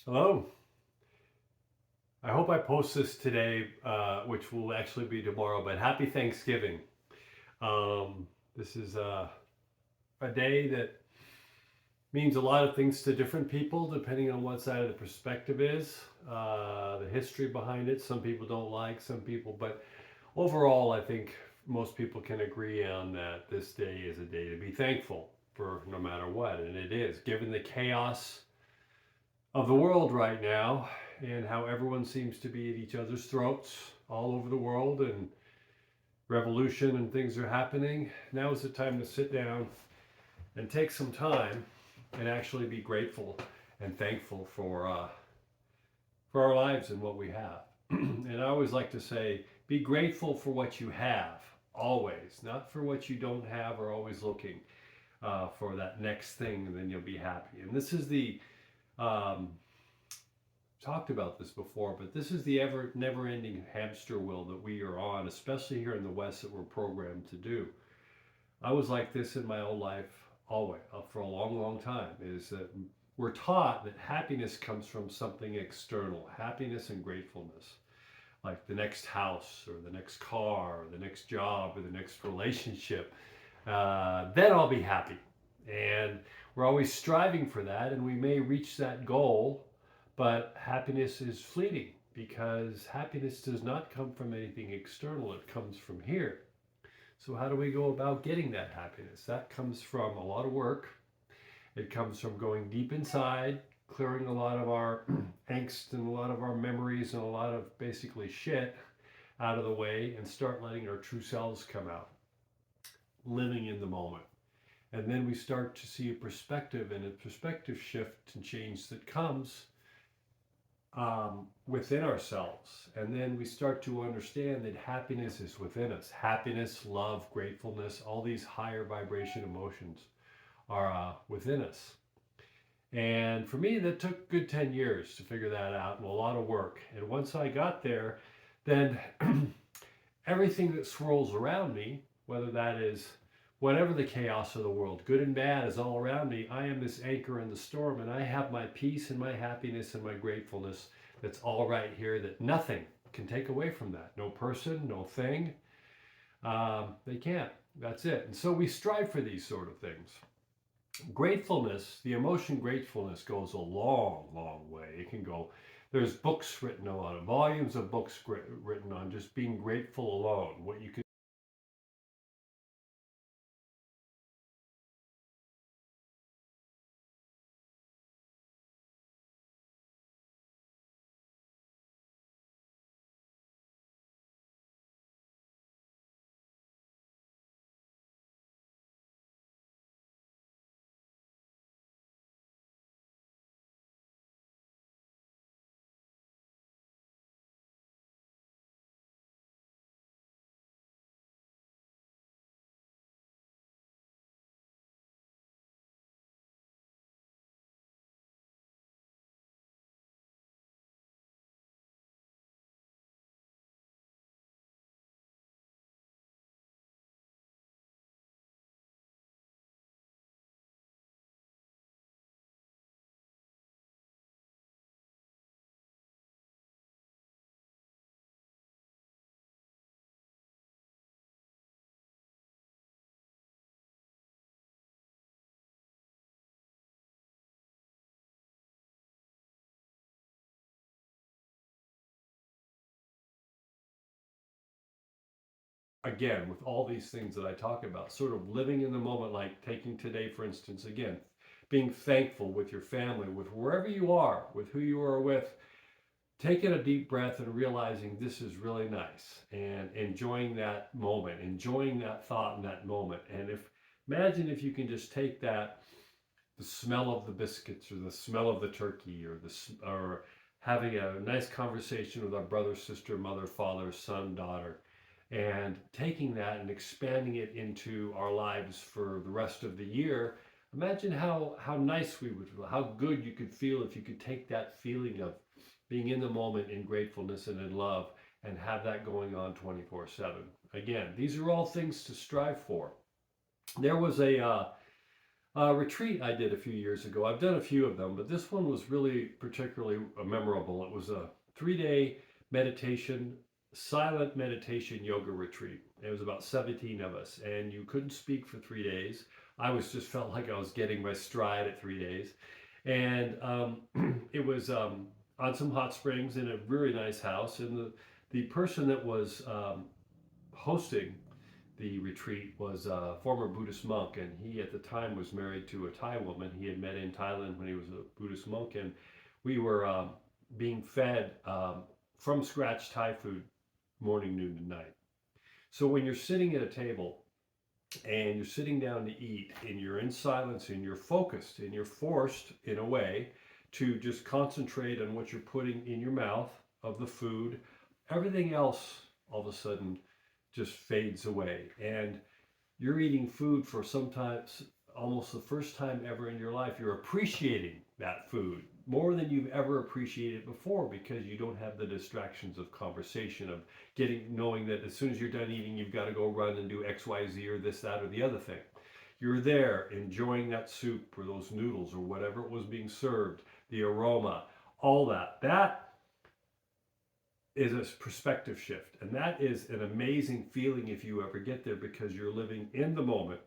Hello. I hope I post this today, which will actually be tomorrow, but happy Thanksgiving. This is a day that means a lot of things to different people depending on what side of the perspective is, the history behind it. Some people don't like, some people, but overall, I think most people can agree on that this day is a day to be thankful for no matter what. And it is, given the chaos of the world right now and how everyone seems to be at each other's throats all over the world and revolution and things are happening. Now is the time to sit down and take some time and actually be grateful and thankful for our lives and what we have. And I always like to say, be grateful for what you have, always, not for what you don't have or always looking for that next thing, and then you'll be happy. And this is the um, talked about this before, but this is the ever never ending hamster wheel that we are on, especially here in the West, that we're programmed to do. I was like this in my own life always, for a long, long time, is that we're taught that happiness comes from something external, happiness and gratefulness, like the next house or the next car or the next job or the next relationship. Then I'll be happy. And we're always striving for that, and we may reach that goal, but happiness is fleeting because happiness does not come from anything external, it comes from here. So, how do we go about getting that happiness? That comes from a lot of work. It comes from going deep inside, clearing a lot of our angst and a lot of our memories and a lot of basically shit out of the way and start letting our true selves come out, living in the moment. And then we start to see a perspective and a perspective shift and change that comes within ourselves. And then we start to understand that happiness is within us. Happiness, love, gratefulness, all these higher vibration emotions are within us. And for me, that took a good 10 years to figure that out and a lot of work. And once I got there, then everything that swirls around me, whether that is whatever the chaos of the world, good and bad, is all around me. I am this anchor in the storm, and I have my peace and my happiness and my gratefulness that's all right here that nothing can take away from that. No person, no thing. They can't. That's it. And so we strive for these sort of things. Gratefulness, the emotion gratefulness goes a long, long way. It can go, there's books written, a lot of volumes of books written on just being grateful alone, what you can. Again, with all these things that I talk about, sort of living in the moment, like taking today, for instance, again, being thankful with your family, with wherever you are, with who you are with, taking a deep breath and realizing this is really nice and enjoying that moment, enjoying that thought in that moment. And if, imagine if you can just take that, the smell of the biscuits or the smell of the turkey or having a nice conversation with our brother, sister, mother, father, son, daughter, and taking that and expanding it into our lives for the rest of the year. Imagine how nice we would feel, how good you could feel if you could take that feeling of being in the moment in gratefulness and in love and have that going on 24/7. Again, these are all things to strive for. There was Retreat I did a few years ago. I've done a few of them, but this one was really particularly memorable. It was a 3 day meditation, silent meditation yoga retreat. It was about 17 of us, and you couldn't speak for 3 days. I was just felt like I was getting my stride at 3 days. And it was on some hot springs in a really nice house. And the person that was hosting the retreat was a former Buddhist monk, and he at the time was married to a Thai woman he had met in Thailand when he was a Buddhist monk, and we were being fed from scratch Thai food morning, noon, and night. So when you're sitting at a table and you're sitting down to eat and you're in silence and you're focused and you're forced in a way to just concentrate on what you're putting in your mouth of the food, everything else all of a sudden just fades away. And you're eating food for sometimes almost the first time ever in your life. You're appreciating that food more than you've ever appreciated before, because you don't have the distractions of conversation, of knowing that as soon as you're done eating, you've got to go run and do X, Y, Z, or this, that, or the other thing. You're there enjoying that soup or those noodles or whatever it was being served, the aroma, all that. That is a perspective shift. And that is an amazing feeling if you ever get there, because you're living in the moment.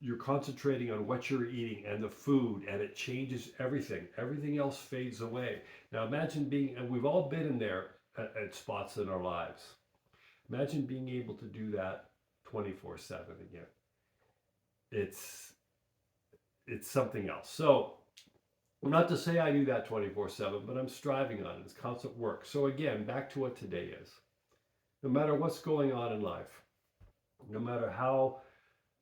You're concentrating on what you're eating and the food, and it changes everything. Everything else fades away. Now imagine and we've all been in there at spots in our lives. Imagine being able to do that 24/7 again. It's something else. So not to say I do that 24/7, but I'm striving on it. It's constant work. So again, back to what today is. No matter what's going on in life, no matter how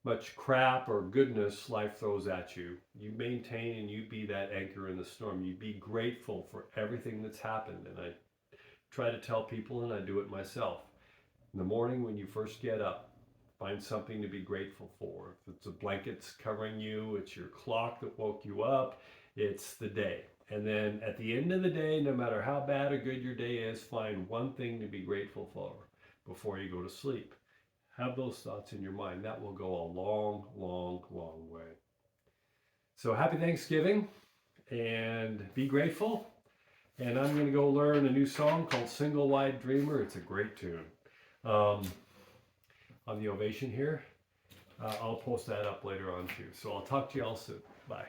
much crap or goodness life throws at you, you maintain and you be that anchor in the storm. You be grateful for everything that's happened. And I try to tell people, and I do it myself. In the morning when you first get up, find something to be grateful for. If it's a blanket's covering you, it's your clock that woke you up, it's the day. And then at the end of the day, no matter how bad or good your day is, find one thing to be grateful for before you go to sleep. Have those thoughts in your mind. That will go a long, long, long way. So happy Thanksgiving, and be grateful. And I'm going to go learn a new song called Single Wide Dreamer. It's a great tune. On the Ovation here. I'll post that up later on too. So I'll talk to you all soon. Bye.